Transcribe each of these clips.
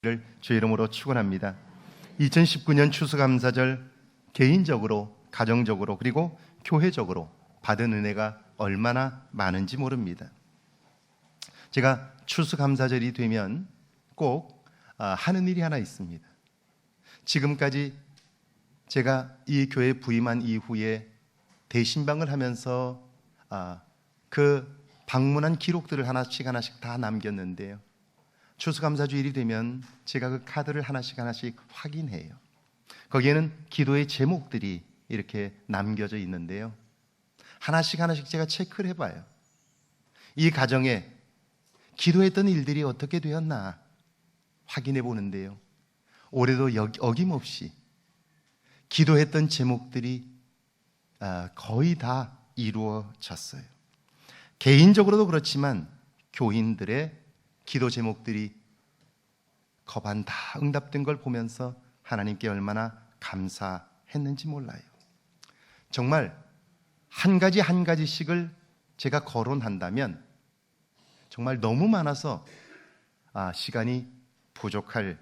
를 주의 이름으로 축원합니다. 2019년 추수감사절 개인적으로, 가정적으로, 그리고 교회적으로 받은 은혜가 얼마나 많은지 모릅니다. 제가 추수감사절이 되면 꼭 하는 일이 하나 있습니다. 지금까지 제가 이 교회에 부임한 이후에 대신방을 하면서 그 방문한 기록들을 하나씩 다 남겼는데요. 추수감사주일이 되면 제가 그 카드를 하나씩 확인해요. 거기에는 기도의 제목들이 이렇게 남겨져 있는데요. 하나씩 제가 체크를 해봐요. 이 가정에 기도했던 일들이 어떻게 되었나 확인해 보는데요. 올해도 어김없이 기도했던 제목들이 거의 다 이루어졌어요. 개인적으로도 그렇지만 교인들의 기도 제목들이 거반 다 응답된 걸 보면서 하나님께 얼마나 감사했는지 몰라요. 정말 한 가지씩을 제가 거론한다면 정말 너무 많아서 시간이 부족할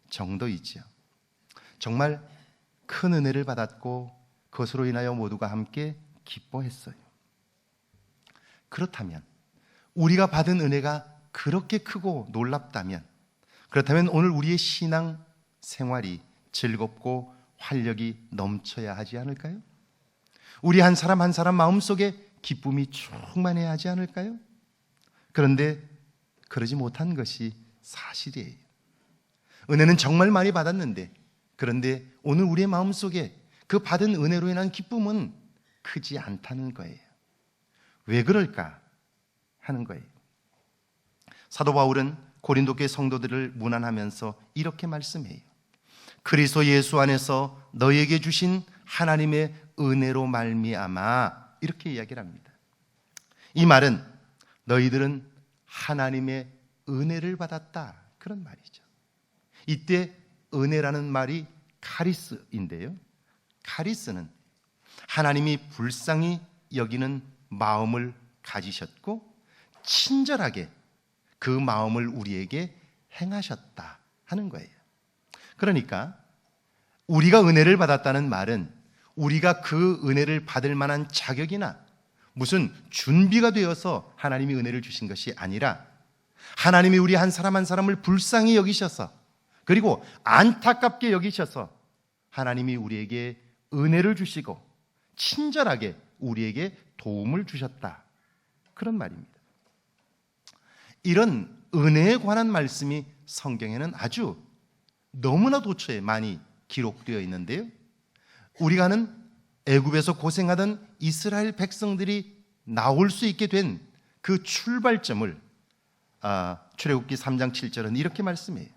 정도이지요. 정말 큰 은혜를 받았고 그것으로 인하여 모두가 함께 기뻐했어요. 그렇다면 우리가 받은 은혜가 그렇게 크고 놀랍다면, 그렇다면 오늘 우리의 신앙 생활이 즐겁고 활력이 넘쳐야 하지 않을까요? 우리 한 사람 마음속에 기쁨이 충만해야 하지 않을까요? 그런데 그러지 못한 것이 사실이에요. 은혜는 정말 많이 받았는데, 그런데 오늘 우리의 마음속에 그 받은 은혜로 인한 기쁨은 크지 않다는 거예요. 왜 그럴까 하는 거예요. 사도 바울은 고린도 교회 성도들을 문안하면서 이렇게 말씀해요. 그리스도 예수 안에서 너희에게 주신 하나님의 은혜로 말미암아, 이렇게 이야기를 합니다. 이 말은 너희들은 하나님의 은혜를 받았다, 그런 말이죠. 이때 은혜라는 말이 카리스인데요. 카리스는 하나님이 불쌍히 여기는 마음을 가지셨고 친절하게 그 마음을 우리에게 행하셨다 하는 거예요. 그러니까 우리가 은혜를 받았다는 말은 우리가 그 은혜를 받을 만한 자격이나 무슨 준비가 되어서 하나님이 은혜를 주신 것이 아니라 하나님이 우리 한 사람을 불쌍히 여기셔서, 그리고 안타깝게 여기셔서 하나님이 우리에게 은혜를 주시고 친절하게 우리에게 도움을 주셨다, 그런 말입니다. 이런 은혜에 관한 말씀이 성경에는 아주 너무나 도처에 많이 기록되어 있는데요. 우리가 아는 애굽에서 고생하던 이스라엘 백성들이 나올 수 있게 된 그 출발점을 출애굽기 3장 7절은 이렇게 말씀해요.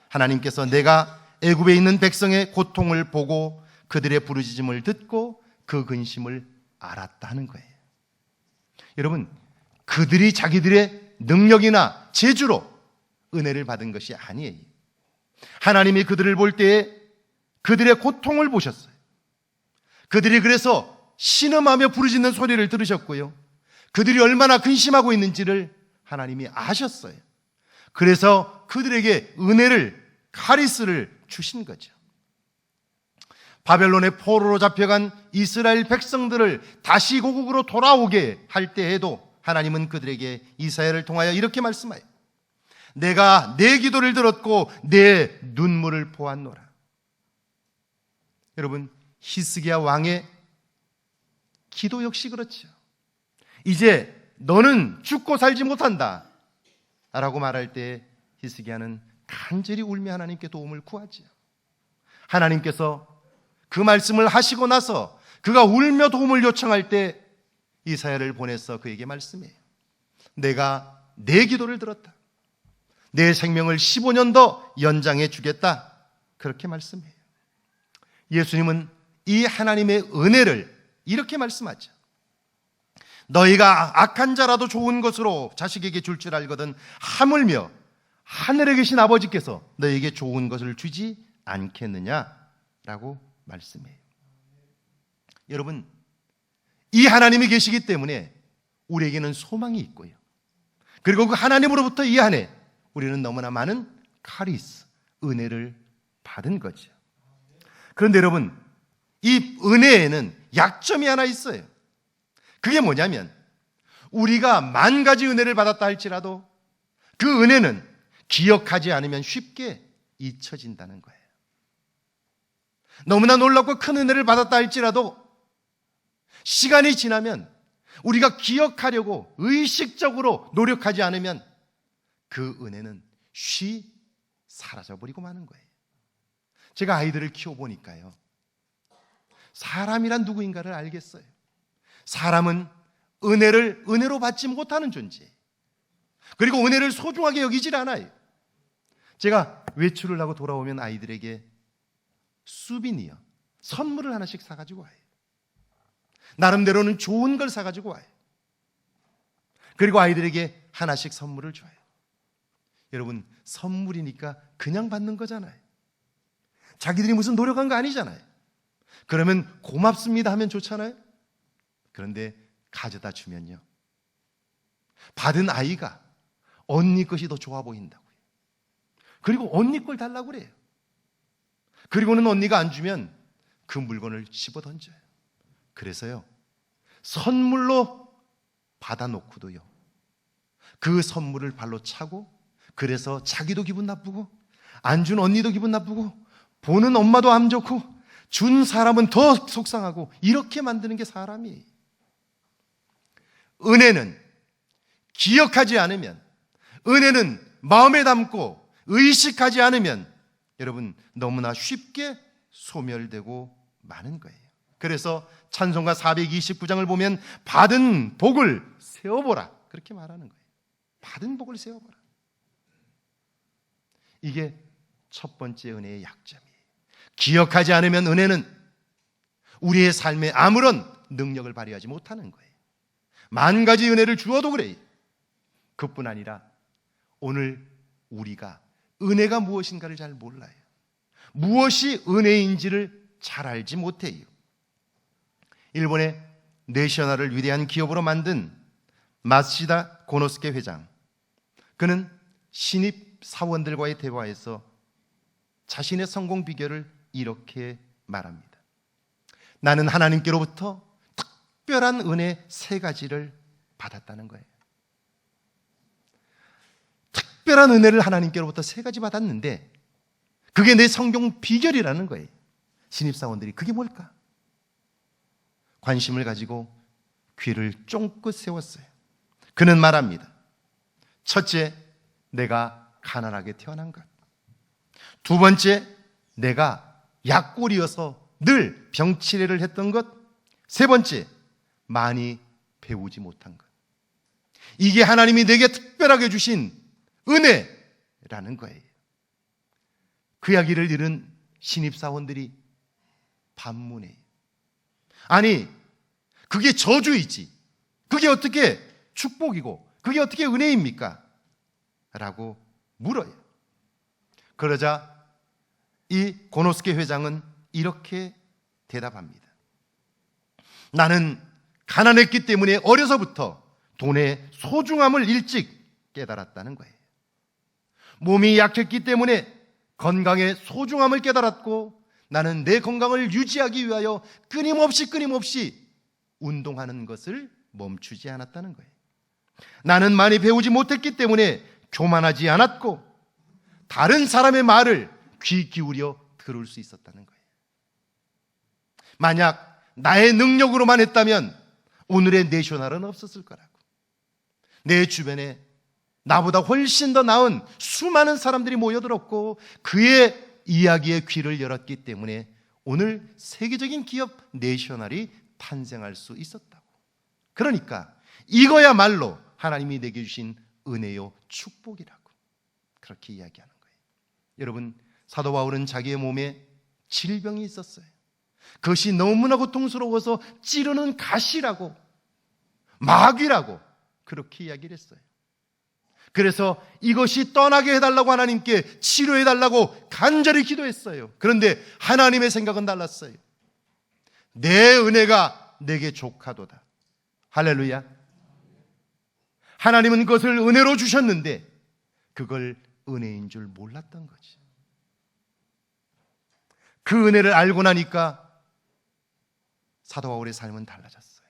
하나님께서 내가 애굽에 있는 백성의 고통을 보고 그들의 부르짖음을 듣고 그 근심을 알았다 하는 거예요. 여러분, 그들이 자기들의 능력이나 재주로 은혜를 받은 것이 아니에요. 하나님이 그들을 볼 때에 그들의 고통을 보셨어요. 그들이 그래서 신음하며 부르짖는 소리를 들으셨고요, 그들이 얼마나 근심하고 있는지를 하나님이 아셨어요. 그래서 그들에게 은혜를, 카리스를 주신 거죠. 바벨론의 포로로 잡혀간 이스라엘 백성들을 다시 고국으로 돌아오게 할 때에도 하나님은 그들에게 이사야를 통하여 이렇게 말씀하여 내가 내 기도를 들었고 내 눈물을 보았노라. 여러분, 히스기야 왕의 기도 역시 그렇죠. 이제 너는 죽고 살지 못한다 라고 말할 때 히스기야는 간절히 울며 하나님께 도움을 구하죠. 하나님께서 그 말씀을 하시고 나서 그가 울며 도움을 요청할 때 이사야를 보내서 그에게 말씀해요. 내가 내 기도를 들었다. 내 생명을 15년 더 연장해 주겠다. 그렇게 말씀해요. 예수님은 이 하나님의 은혜를 이렇게 말씀하죠. 너희가 악한 자라도 좋은 것으로 자식에게 줄 줄 알거든 하물며 하늘에 계신 아버지께서 너희에게 좋은 것을 주지 않겠느냐라고 말씀해요. 여러분, 이 하나님이 계시기 때문에 우리에게는 소망이 있고요, 그리고 그 하나님으로부터 이 안에 우리는 너무나 많은 카리스, 은혜를 받은 거죠. 그런데 여러분, 이 은혜에는 약점이 하나 있어요. 그게 뭐냐면 우리가 10,000가지 은혜를 받았다 할지라도 그 은혜는 기억하지 않으면 쉽게 잊혀진다는 거예요. 너무나 놀랍고 큰 은혜를 받았다 할지라도 시간이 지나면 우리가 기억하려고 의식적으로 노력하지 않으면 그 은혜는 쉬 사라져버리고 마는 거예요. 제가 아이들을 키워보니까요, 사람이란 누구인가를 알겠어요. 사람은 은혜를 은혜로 받지 못하는 존재, 그리고 은혜를 소중하게 여기질 않아요. 제가 외출을 하고 돌아오면 아이들에게 수비니어, 선물을 하나씩 사가지고 와요. 나름대로는 좋은 걸 사가지고 와요. 그리고 아이들에게 하나씩 선물을 줘요. 여러분, 선물이니까 그냥 받는 거잖아요. 자기들이 무슨 노력한 거 아니잖아요. 그러면 고맙습니다 하면 좋잖아요. 그런데 가져다 주면요, 받은 아이가 언니 것이 더 좋아 보인다고요. 그리고 언니 걸 달라고 그래요. 그리고는 언니가 안 주면 그 물건을 집어 던져요. 그래서요, 선물로 받아놓고도요, 그 선물을 발로 차고, 그래서 자기도 기분 나쁘고, 안 준 언니도 기분 나쁘고, 보는 엄마도 안 좋고, 준 사람은 더 속상하고, 이렇게 만드는 게 사람이에요. 은혜는 기억하지 않으면, 은혜는 마음에 담고 의식하지 않으면 여러분 너무나 쉽게 소멸되고 마는 거예요. 그래서 찬송가 429장을 보면 받은 복을 세어보라, 그렇게 말하는 거예요. 받은 복을 세어보라. 이게 첫 번째 은혜의 약점이에요. 기억하지 않으면 은혜는 우리의 삶에 아무런 능력을 발휘하지 못하는 거예요. 10,000가지 은혜를 주어도 그래요. 그뿐 아니라 오늘 우리가 은혜가 무엇인가를 잘 몰라요. 무엇이 은혜인지를 잘 알지 못해요. 일본의 내셔널을 위대한 기업으로 만든 마시다 고노스케 회장, 그는 신입 사원들과의 대화에서 자신의 성공 비결을 이렇게 말합니다. 나는 하나님께로부터 특별한 은혜 3가지를 받았다는 거예요. 특별한 은혜를 하나님께로부터 3가지 받았는데 그게 내 성공 비결이라는 거예요. 신입사원들이 그게 뭘까? 관심을 가지고 귀를 쫑긋 세웠어요. 그는 말합니다. 첫째, 내가 가난하게 태어난 것. 두 번째, 내가 약골이어서 늘 병치레를 했던 것. 세 번째, 많이 배우지 못한 것. 이게 하나님이 내게 특별하게 주신 은혜라는 거예요. 그 이야기를 들은 신입사원들이 반문해요. 아니, 그게 저주이지, 그게 어떻게 축복이고 그게 어떻게 은혜입니까? 라고 물어요. 그러자 이 고노스케 회장은 이렇게 대답합니다. 나는 가난했기 때문에 어려서부터 돈의 소중함을 일찍 깨달았다는 거예요. 몸이 약했기 때문에 건강의 소중함을 깨달았고, 나는 내 건강을 유지하기 위하여 끊임없이 운동하는 것을 멈추지 않았다는 거예요. 나는 많이 배우지 못했기 때문에 교만하지 않았고, 다른 사람의 말을 귀 기울여 들을 수 있었다는 거예요. 만약 나의 능력으로만 했다면 오늘의 내셔널은 없었을 거라고. 내 주변에 나보다 훨씬 더 나은 수많은 사람들이 모여들었고 그의 이야기에 귀를 열었기 때문에 오늘 세계적인 기업 내셔널이 탄생할 수 있었다고. 그러니까 이거야말로 하나님이 내게 주신 은혜요 축복이라고 그렇게 이야기하는 거예요. 여러분, 사도 바울은 자기의 몸에 질병이 있었어요. 그것이 너무나 고통스러워서 찌르는 가시라고, 마귀라고 그렇게 이야기를 했어요. 그래서 이것이 떠나게 해달라고 하나님께 치료해달라고 간절히 기도했어요. 그런데 하나님의 생각은 달랐어요. 내 은혜가 내게 족하도다. 할렐루야. 하나님은 그것을 은혜로 주셨는데 그걸 은혜인 줄 몰랐던 거지. 그 은혜를 알고 나니까 사도 바울의 삶은 달라졌어요.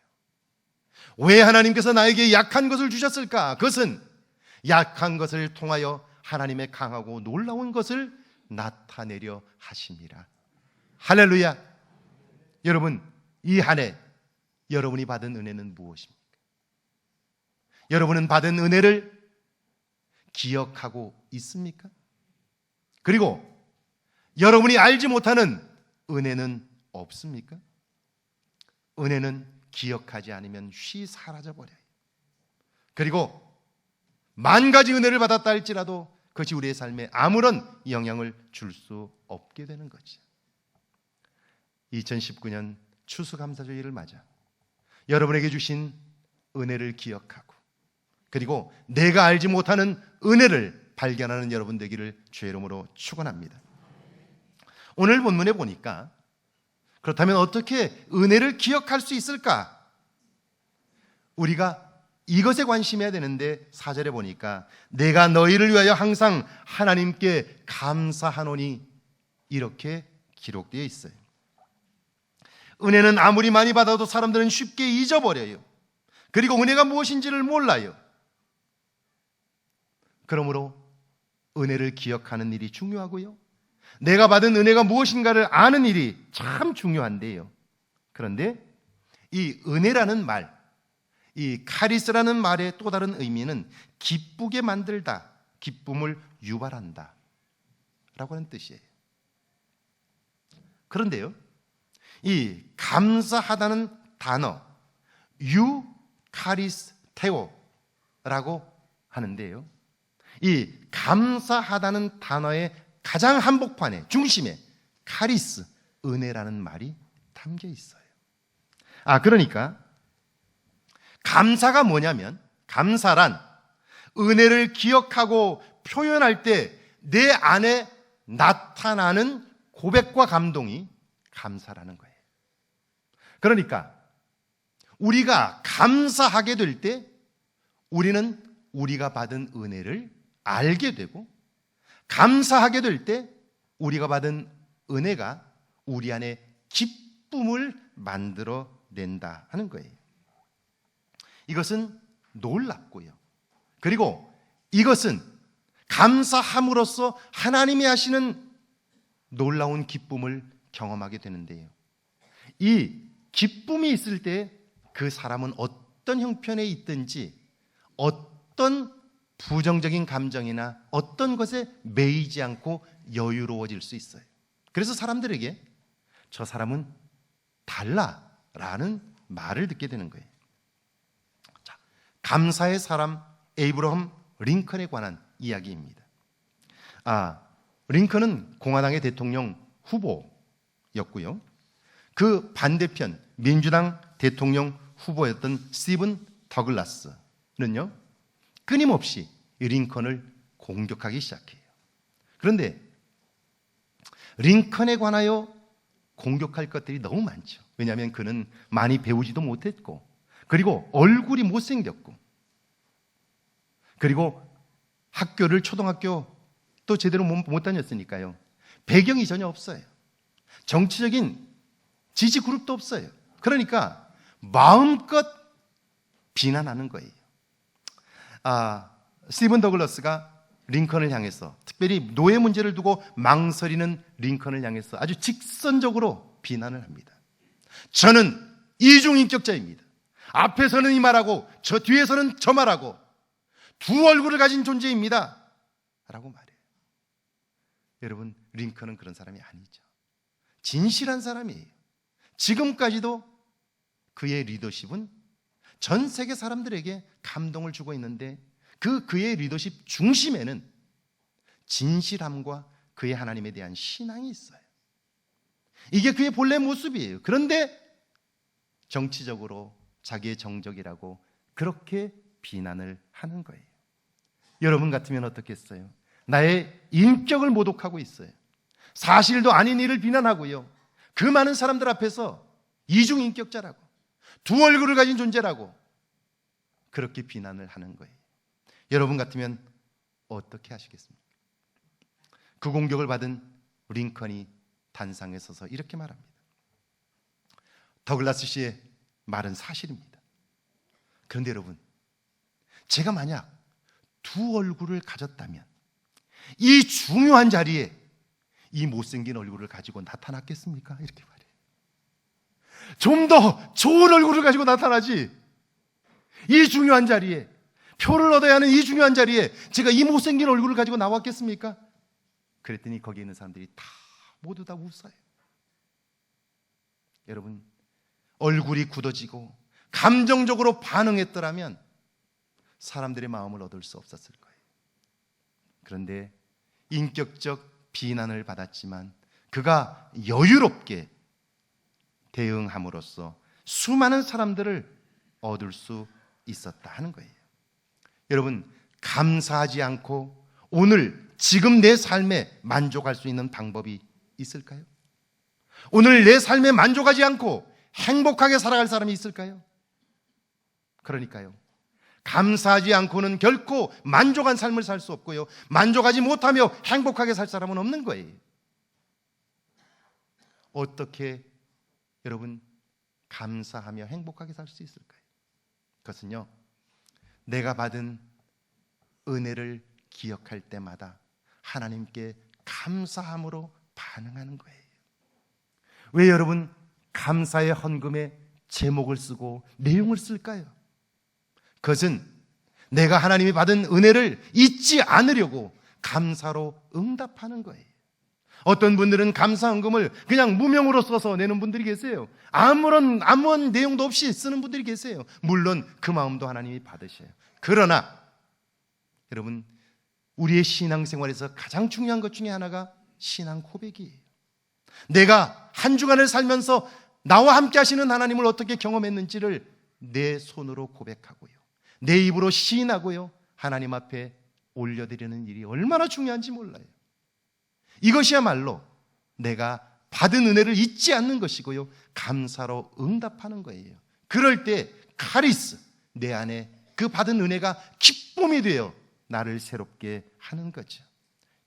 왜 하나님께서 나에게 약한 것을 주셨을까? 그것은 약한 것을 통하여 하나님의 강하고 놀라운 것을 나타내려 하심이라. 할렐루야. 여러분, 이 한 해 여러분이 받은 은혜는 무엇입니까? 여러분은 받은 은혜를 기억하고 있습니까? 그리고 여러분이 알지 못하는 은혜는 없습니까? 은혜는 기억하지 않으면 쉬 사라져 버려요. 그리고 만 가지 은혜를 받았다 할지라도 그것이 우리의 삶에 아무런 영향을 줄 수 없게 되는 거지. 2019년 추수감사주일을 맞아 여러분에게 주신 은혜를 기억하고, 그리고 내가 알지 못하는 은혜를 발견하는 여러분 되기를 주의 이름으로 축원합니다. 오늘 본문에 보니까 그렇다면 어떻게 은혜를 기억할 수 있을까? 우리가 이것에 관심해야 되는데 4절에 보니까 내가 너희를 위하여 항상 하나님께 감사하노니 이렇게 기록되어 있어요. 은혜는 아무리 많이 받아도 사람들은 쉽게 잊어버려요. 그리고 은혜가 무엇인지를 몰라요. 그러므로 은혜를 기억하는 일이 중요하고요, 내가 받은 은혜가 무엇인가를 아는 일이 참 중요한데요. 그런데 이 은혜라는 말, 이 카리스라는 말의 또 다른 의미는 기쁘게 만들다, 기쁨을 유발한다 라고 하는 뜻이에요. 그런데요, 이 감사하다는 단어 유카리스테오라고 하는데요, 이 감사하다는 단어의 가장 한복판에, 중심에 카리스, 은혜라는 말이 담겨 있어요. 그러니까 감사가 뭐냐면, 감사란 은혜를 기억하고 표현할 때 내 안에 나타나는 고백과 감동이 감사라는 거예요. 그러니까 우리가 감사하게 될 때 우리는 우리가 받은 은혜를 알게 되고, 감사하게 될 때 우리가 받은 은혜가 우리 안에 기쁨을 만들어 낸다 하는 거예요. 이것은 놀랍고요, 그리고 이것은 감사함으로써 하나님이 하시는 놀라운 기쁨을 경험하게 되는데요, 이 기쁨이 있을 때 그 사람은 어떤 형편에 있든지 어떤 부정적인 감정이나 어떤 것에 매이지 않고 여유로워질 수 있어요. 그래서 사람들에게 저 사람은 달라라는 말을 듣게 되는 거예요. 자, 감사의 사람 에이브러함 링컨에 관한 이야기입니다. 링컨은 공화당의 대통령 후보였고요, 그 반대편 민주당 대통령 후보였던 스티븐 더글라스는요 끊임없이 링컨을 공격하기 시작해요. 그런데 링컨에 관하여 공격할 것들이 너무 많죠. 왜냐하면 그는 많이 배우지도 못했고, 그리고 얼굴이 못생겼고, 그리고 학교를 초등학교 또 제대로 못 다녔으니까요, 배경이 전혀 없어요. 정치적인 지지 그룹도 없어요. 그러니까 마음껏 비난하는 거예요. 스티븐 더글라스가 링컨을 향해서, 특별히 노예 문제를 두고 망설이는 링컨을 향해서 아주 직선적으로 비난을 합니다. 저는 이중인격자입니다. 앞에서는 이 말하고 저 뒤에서는 저 말하고 두 얼굴을 가진 존재입니다 라고 말해요. 여러분, 링컨은 그런 사람이 아니죠. 진실한 사람이에요. 지금까지도 그의 리더십은 전 세계 사람들에게 감동을 주고 있는데, 그의 리더십 중심에는 진실함과 그의 하나님에 대한 신앙이 있어요. 이게 그의 본래 모습이에요. 그런데 정치적으로 자기의 정적이라고 그렇게 비난을 하는 거예요. 여러분 같으면 어떻겠어요? 나의 인격을 모독하고 있어요. 사실도 아닌 일을 비난하고요, 그 많은 사람들 앞에서 이중인격자라고, 두 얼굴을 가진 존재라고 그렇게 비난을 하는 거예요. 여러분 같으면 어떻게 하시겠습니까? 그 공격을 받은 링컨이 단상에 서서 이렇게 말합니다. 더글라스 씨의 말은 사실입니다. 그런데 여러분, 제가 만약 두 얼굴을 가졌다면 이 중요한 자리에 이 못생긴 얼굴을 가지고 나타났겠습니까? 이렇게 말해요. 좀 더 좋은 얼굴을 가지고 나타나지, 이 중요한 자리에, 표를 얻어야 하는 이 중요한 자리에 제가 이 못생긴 얼굴을 가지고 나왔겠습니까? 그랬더니 거기에 있는 사람들이 모두 다 웃어요. 여러분, 얼굴이 굳어지고 감정적으로 반응했더라면 사람들의 마음을 얻을 수 없었을 거예요. 그런데 인격적 비난을 받았지만 그가 여유롭게 대응함으로써 수많은 사람들을 얻을 수 있었다 하는 거예요. 여러분, 감사하지 않고 오늘 지금 내 삶에 만족할 수 있는 방법이 있을까요? 오늘 내 삶에 만족하지 않고 행복하게 살아갈 사람이 있을까요? 그러니까요, 감사하지 않고는 결코 만족한 삶을 살 수 없고요, 만족하지 못하며 행복하게 살 사람은 없는 거예요. 어떻게 여러분 감사하며 행복하게 살 수 있을까요? 그것은요, 내가 받은 은혜를 기억할 때마다 하나님께 감사함으로 반응하는 거예요. 왜 여러분 감사의 헌금에 제목을 쓰고 내용을 쓸까요? 그것은 내가 하나님이 받은 은혜를 잊지 않으려고 감사로 응답하는 거예요. 어떤 분들은 감사 헌금을 그냥 무명으로 써서 내는 분들이 계세요. 아무런 내용도 없이 쓰는 분들이 계세요. 물론 그 마음도 하나님이 받으셔요. 그러나 여러분, 우리의 신앙생활에서 가장 중요한 것 중에 하나가 신앙 고백이에요. 내가 한 주간을 살면서 나와 함께 하시는 하나님을 어떻게 경험했는지를 내 손으로 고백하고요, 내 입으로 시인하고요, 하나님 앞에 올려드리는 일이 얼마나 중요한지 몰라요. 이것이야말로 내가 받은 은혜를 잊지 않는 것이고요, 감사로 응답하는 거예요. 그럴 때 카리스, 내 안에 그 받은 은혜가 기쁨이 되어 나를 새롭게 하는 거죠.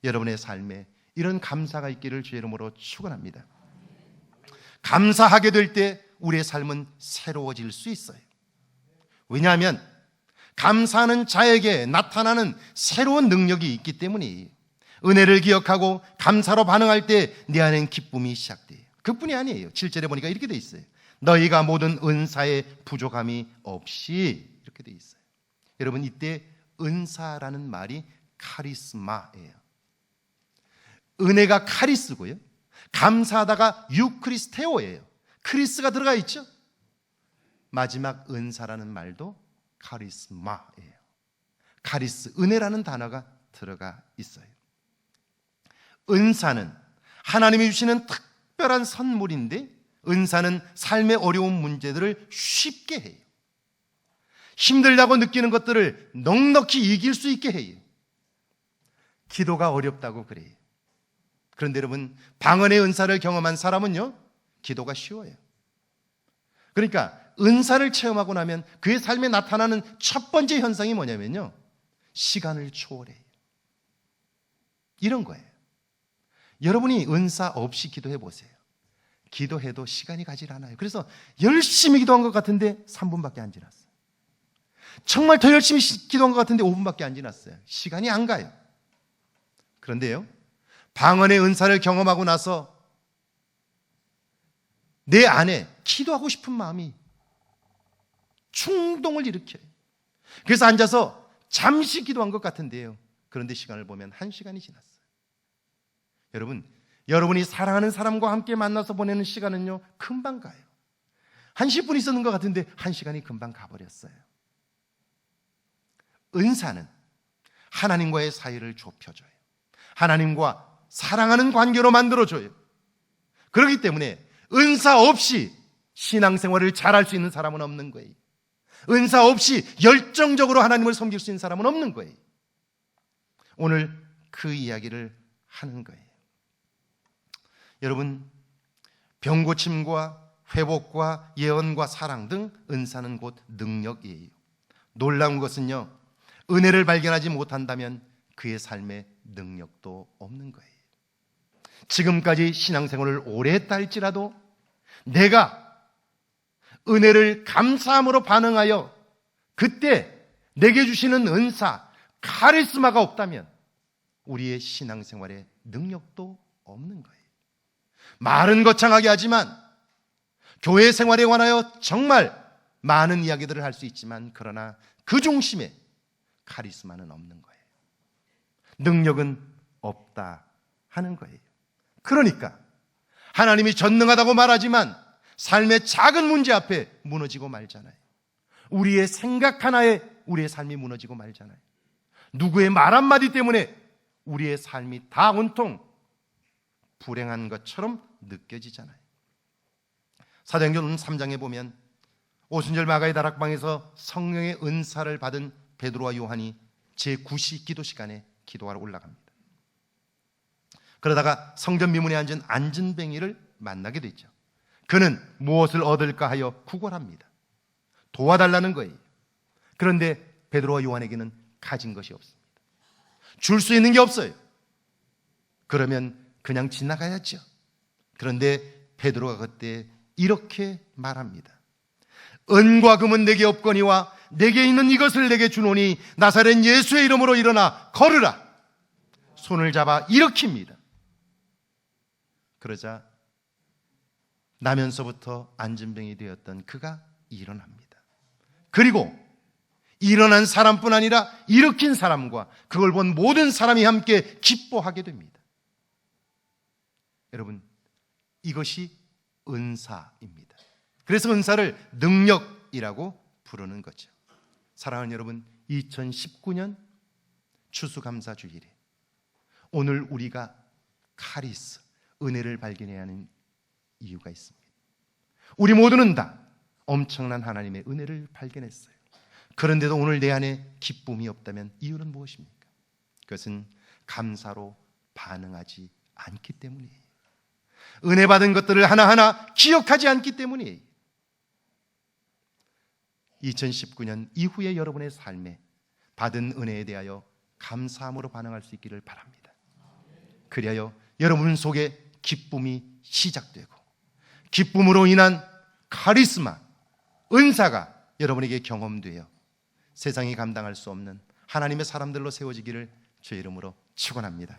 여러분의 삶에 이런 감사가 있기를 주의 이름으로 축원합니다. 감사하게 될 때 우리의 삶은 새로워질 수 있어요. 왜냐하면 감사하는 자에게 나타나는 새로운 능력이 있기 때문이에요. 은혜를 기억하고 감사로 반응할 때 내 안엔 기쁨이 시작돼요. 그뿐이 아니에요. 7절에 보니까 이렇게 돼 있어요. 너희가 모든 은사에 부족함이 없이, 이렇게 돼 있어요. 여러분, 이때 은사라는 말이 카리스마예요. 은혜가 카리스고요, 감사하다가 유크리스테오예요. 크리스가 들어가 있죠. 마지막 은사라는 말도 카리스마예요. 카리스, 은혜라는 단어가 들어가 있어요. 은사는 하나님이 주시는 특별한 선물인데, 은사는 삶의 어려운 문제들을 쉽게 해요. 힘들다고 느끼는 것들을 넉넉히 이길 수 있게 해요. 기도가 어렵다고 그래요. 그런데 여러분, 방언의 은사를 경험한 사람은요, 기도가 쉬워요. 그러니까 은사를 체험하고 나면 그의 삶에 나타나는 첫 번째 현상이 뭐냐면요, 시간을 초월해요. 이런 거예요. 여러분이 은사 없이 기도해 보세요. 기도해도 시간이 가질 않아요. 그래서 열심히 기도한 것 같은데 3분밖에 안 지났어요. 정말 더 열심히 기도한 것 같은데 5분밖에 안 지났어요. 시간이 안 가요. 그런데요, 방언의 은사를 경험하고 나서 내 안에 기도하고 싶은 마음이 충동을 일으켜요. 그래서 앉아서 잠시 기도한 것 같은데요, 그런데 시간을 보면 1시간이 지났어요. 여러분, 여러분이 사랑하는 사람과 함께 만나서 보내는 시간은요, 금방 가요. 한 10분 있었는 것 같은데 1시간이 금방 가버렸어요. 은사는 하나님과의 사이를 좁혀줘요. 하나님과 사랑하는 관계로 만들어줘요. 그렇기 때문에 은사 없이 신앙생활을 잘할 수 있는 사람은 없는 거예요. 은사 없이 열정적으로 하나님을 섬길 수 있는 사람은 없는 거예요. 오늘 그 이야기를 하는 거예요. 여러분, 병고침과 회복과 예언과 사랑 등 은사는 곧 능력이에요. 놀라운 것은요, 은혜를 발견하지 못한다면 그의 삶에 능력도 없는 거예요. 지금까지 신앙생활을 오래 했다 할지라도 내가 은혜를 감사함으로 반응하여 그때 내게 주시는 은사, 카리스마가 없다면 우리의 신앙생활에 능력도 없는 거예요. 말은 거창하게 하지만 교회 생활에 관하여 정말 많은 이야기들을 할 수 있지만 그러나 그 중심에 카리스마는 없는 거예요. 능력은 없다 하는 거예요. 그러니까 하나님이 전능하다고 말하지만 삶의 작은 문제 앞에 무너지고 말잖아요. 우리의 생각 하나에 우리의 삶이 무너지고 말잖아요. 누구의 말 한마디 때문에 우리의 삶이 다 온통 불행한 것처럼 느껴지잖아요. 사도행전 3장에 보면 오순절 마가의 다락방에서 성령의 은사를 받은 베드로와 요한이 제9시 기도 시간에 기도하러 올라갑니다. 그러다가 성전 미문에 앉은 안진뱅이를 만나게 되죠. 그는 무엇을 얻을까 하여 구걸합니다. 도와달라는 거예요. 그런데 베드로와 요한에게는 가진 것이 없습니다. 줄 수 있는 게 없어요. 그러면 그냥 지나가야죠. 그런데 베드로가 그때 이렇게 말합니다. 은과 금은 내게 없거니와 내게 있는 이것을 내게 주노니 나사렛 예수의 이름으로 일어나 걸으라. 손을 잡아 일으킵니다. 그러자 나면서부터 안진병이 되었던 그가 일어납니다. 그리고 일어난 사람뿐 아니라 일으킨 사람과 그걸 본 모든 사람이 함께 기뻐하게 됩니다. 여러분, 이것이 은사입니다. 그래서 은사를 능력이라고 부르는 거죠. 사랑하는 여러분, 2019년 추수감사 주일에 오늘 우리가 카리스, 은혜를 발견해야 하는 이유가 있습니다. 우리 모두는 다 엄청난 하나님의 은혜를 발견했어요. 그런데도 오늘 내 안에 기쁨이 없다면 이유는 무엇입니까? 그것은 감사로 반응하지 않기 때문이에요. 은혜 받은 것들을 하나하나 기억하지 않기 때문이에요. 2019년 이후에 여러분의 삶에 받은 은혜에 대하여 감사함으로 반응할 수 있기를 바랍니다. 그리하여 여러분 속에 기쁨이 시작되고 기쁨으로 인한 카리스마, 은사가 여러분에게 경험되어 세상이 감당할 수 없는 하나님의 사람들로 세워지기를 주의 이름으로 축원합니다.